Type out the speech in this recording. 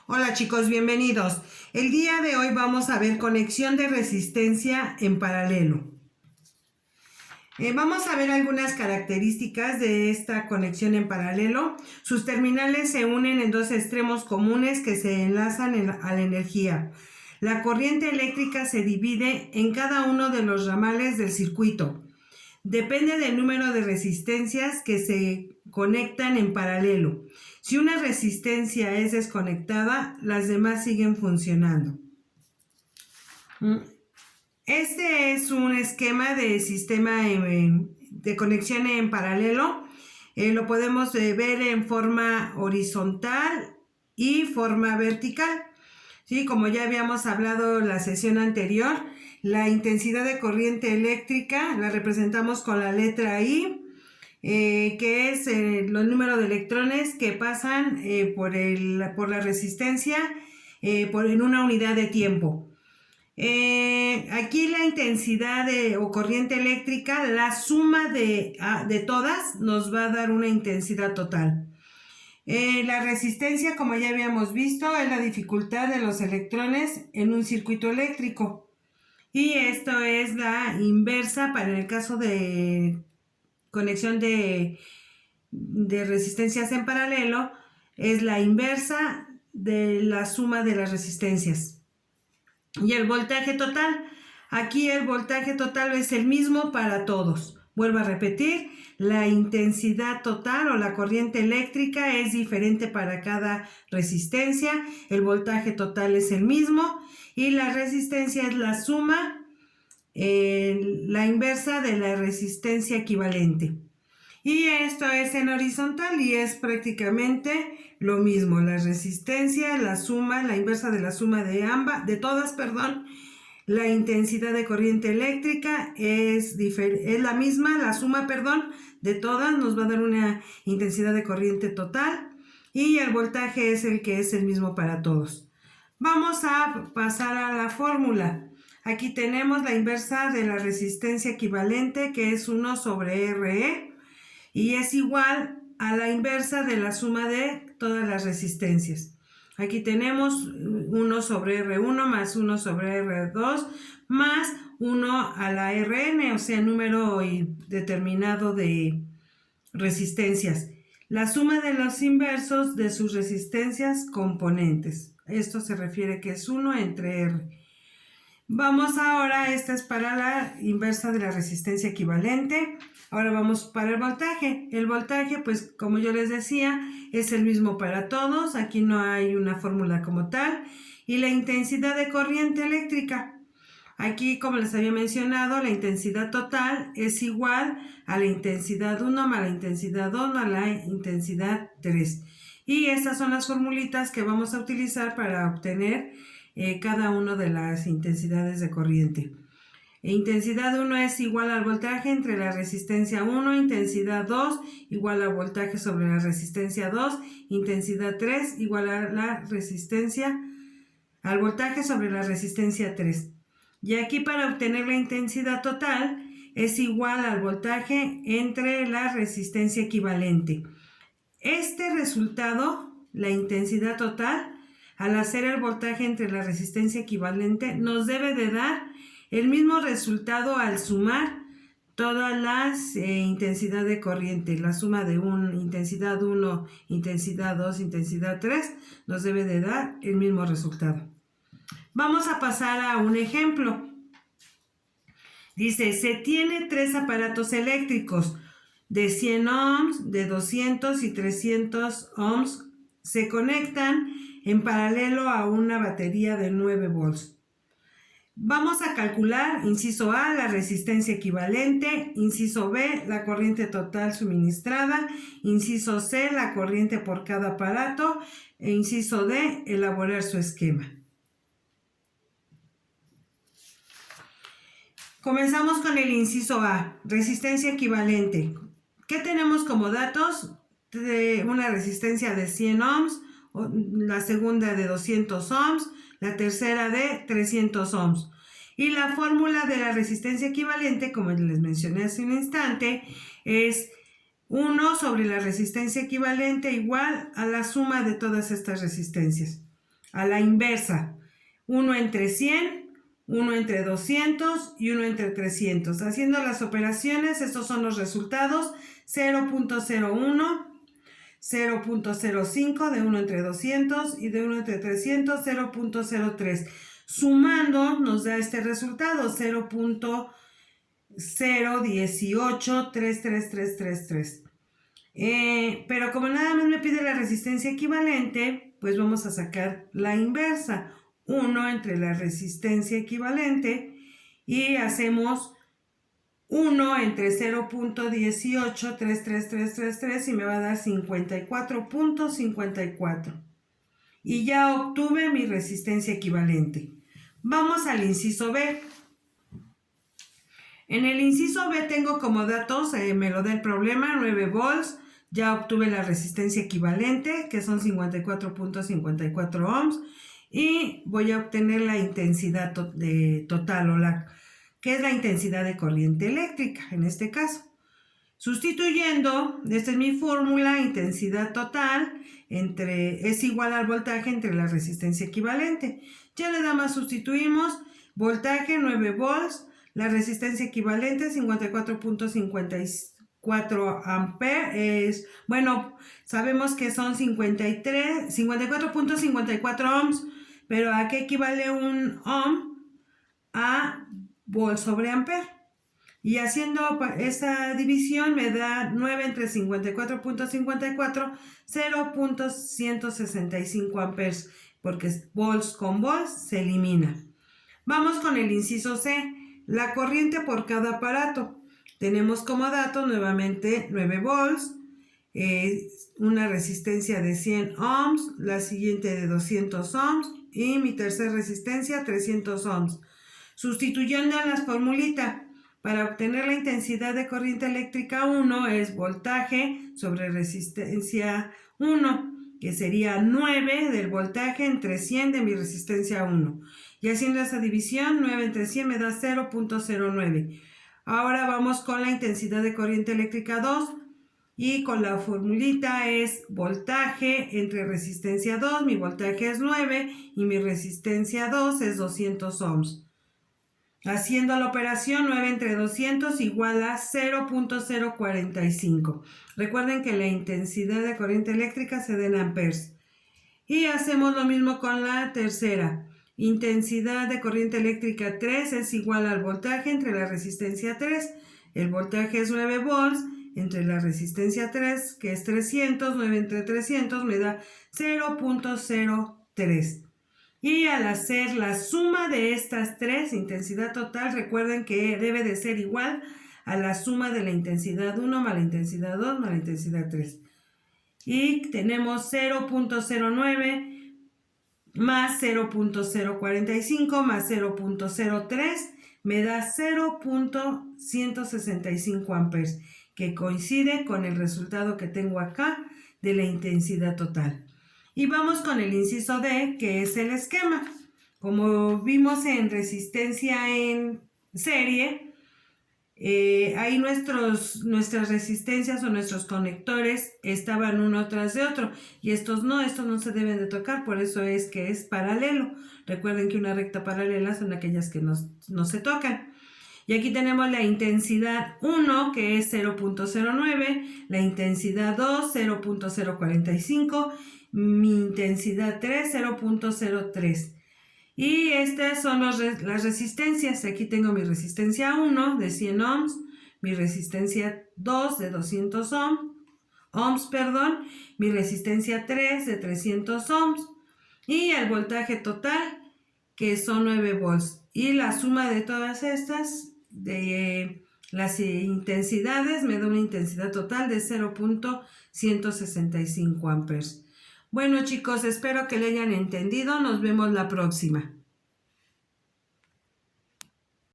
Hola chicos, bienvenidos. El día de hoy vamos a ver conexión de resistencia en paralelo. Vamos a ver algunas características de esta conexión en paralelo. Sus terminales se unen en dos extremos comunes que se enlazan a la energía. La corriente eléctrica se divide en cada uno de los ramales del circuito. Depende del número de resistencias que se conectan en paralelo. Si una resistencia es desconectada, las demás siguen funcionando. Este es un esquema de sistema de conexión en paralelo. Lo podemos ver en forma horizontal y forma vertical. ¿Sí? Como ya habíamos hablado en la sesión anterior, la intensidad de corriente eléctrica la representamos con la letra I, que es los números de electrones que pasan por la resistencia en una unidad de tiempo. Aquí la intensidad o corriente eléctrica, la suma de todas nos va a dar una intensidad total. La resistencia, como ya habíamos visto, es la dificultad de los electrones en un circuito eléctrico. Y esto es la inversa para el caso de conexión de resistencias en paralelo, es la inversa de la suma de las resistencias. Y el voltaje total, aquí el voltaje total es el mismo para todos. Vuelvo a repetir, la intensidad total o la corriente eléctrica es diferente para cada resistencia, el voltaje total es el mismo y la resistencia es la suma, la inversa de la resistencia equivalente. Y esto es en horizontal y es prácticamente lo mismo, la resistencia, la suma, la inversa de la suma de todas. La intensidad de corriente eléctrica es la misma, la suma, de todas nos va a dar una intensidad de corriente total y el voltaje es el mismo para todos. Vamos a pasar a la fórmula. Aquí tenemos la inversa de la resistencia equivalente, que es 1 sobre RE, y es igual a la inversa de la suma de todas las resistencias. Aquí tenemos 1 sobre R1 más 1 sobre R2 más 1 a la Rn, o sea, número determinado de resistencias. La suma de los inversos de sus resistencias componentes. Esto se refiere que es 1 entre R. Vamos ahora, esta es para la inversa de la resistencia equivalente. Ahora vamos para el voltaje. El voltaje, pues como yo les decía, es el mismo para todos. Aquí no hay una fórmula como tal. Y la intensidad de corriente eléctrica. Aquí, como les había mencionado, la intensidad total es igual a la intensidad 1 más la intensidad 2 más la intensidad 3. Y estas son las formulitas que vamos a utilizar para obtener cada una de las intensidades de corriente. Intensidad 1 es igual al voltaje entre la resistencia 1, intensidad 2 igual al voltaje sobre la resistencia 2, intensidad 3 igual a al voltaje sobre la resistencia 3. Y aquí para obtener la intensidad total es igual al voltaje entre la resistencia equivalente. Este resultado, la intensidad total, al hacer el voltaje entre la resistencia equivalente, nos debe de dar el mismo resultado al sumar todas las intensidades de corriente. La suma de intensidad 1, intensidad 2, intensidad 3 nos debe de dar el mismo resultado. Vamos a pasar a un ejemplo. Dice, se tiene 3 aparatos eléctricos de 100 ohms, de 200 y 300 ohms. Se conectan en paralelo a una batería de 9 volts. Vamos a calcular, inciso A, la resistencia equivalente, inciso B, la corriente total suministrada, inciso C, la corriente por cada aparato, e inciso D, elaborar su esquema. Comenzamos con el inciso A, resistencia equivalente. ¿Qué tenemos como datos? Una resistencia de 100 ohms, la segunda de 200 ohms, la tercera de 300 ohms. Y la fórmula de la resistencia equivalente, como les mencioné hace un instante, es 1 sobre la resistencia equivalente igual a la suma de todas estas resistencias. a la inversa. 1 entre 100, 1 entre 200 y 1 entre 300. Haciendo las operaciones, estos son los resultados: 0.01, 0.05 de 1 entre 200 y de 1 entre 300, 0.03. Sumando nos da este resultado: 0.01833333. Pero como nada más me pide la resistencia equivalente, pues vamos a sacar la inversa. 1 entre la resistencia equivalente y hacemos 1 entre 0.1833333 y me va a dar 54.54. Y ya obtuve mi resistencia equivalente. Vamos al inciso B. En el inciso B tengo como datos, me lo da el problema, 9 volts. Ya obtuve la resistencia equivalente, que son 54.54 ohms. Y voy a obtener la intensidad total, que es la intensidad de corriente eléctrica, en este caso. Sustituyendo, esta es mi fórmula: intensidad total es igual al voltaje entre la resistencia equivalente. Ya nada más sustituimos: voltaje 9 volts, la resistencia equivalente 54.54 amperes. Bueno, sabemos que son 54.54 ohms, pero ¿a qué equivale un ohm? A volt sobre ampere. Y haciendo esta división me da 9 entre 54.54, 0.165 amperes, porque volts con volts se elimina. Vamos con el inciso C, la corriente por cada aparato. Tenemos como dato nuevamente 9 volts, una resistencia de 100 ohms, la siguiente de 200 ohms y mi tercera resistencia 300 ohms. Sustituyendo en las formulitas, para obtener la intensidad de corriente eléctrica 1 es voltaje sobre resistencia 1, que sería 9 del voltaje entre 100 de mi resistencia 1. Y haciendo esa división, 9 entre 100 me da 0.09. Ahora vamos con la intensidad de corriente eléctrica 2. Y con la formulita es voltaje entre resistencia 2. Mi voltaje es 9 y mi resistencia 2 es 200 ohms. Haciendo la operación, 9 entre 200 igual a 0.045. Recuerden que la intensidad de corriente eléctrica se da en amperes. Y hacemos lo mismo con la tercera. Intensidad de corriente eléctrica 3 es igual al voltaje entre la resistencia 3. El voltaje es 9 volts entre la resistencia 3, que es 300. 9 entre 300 me da 0.03. Y al hacer la suma de estas tres, intensidad total, recuerden que debe de ser igual a la suma de la intensidad 1 más la intensidad 2 más la intensidad 3. Y tenemos 0.09 más 0.045 más 0.03 me da 0.165 amperes, que coincide con el resultado que tengo acá de la intensidad total. Y vamos con el inciso D, que es el esquema. Como vimos en resistencia en serie, ahí nuestras resistencias o nuestros conectores estaban uno tras de otro. Y estos no se deben de tocar, por eso es que es paralelo. Recuerden que una recta paralela son aquellas que no se tocan. Y aquí tenemos la intensidad 1, que es 0.09, la intensidad 2, 0.045, mi intensidad 3, 0.03. Y estas son las resistencias. Aquí tengo mi resistencia 1 de 100 ohms, mi resistencia 2 de 200 ohms, mi resistencia 3 de 300 ohms y el voltaje total, que son 9 volts. Y la suma de todas estas, de las intensidades, me da una intensidad total de 0.165 amperes. Bueno, chicos, espero que le hayan entendido. Nos vemos la próxima.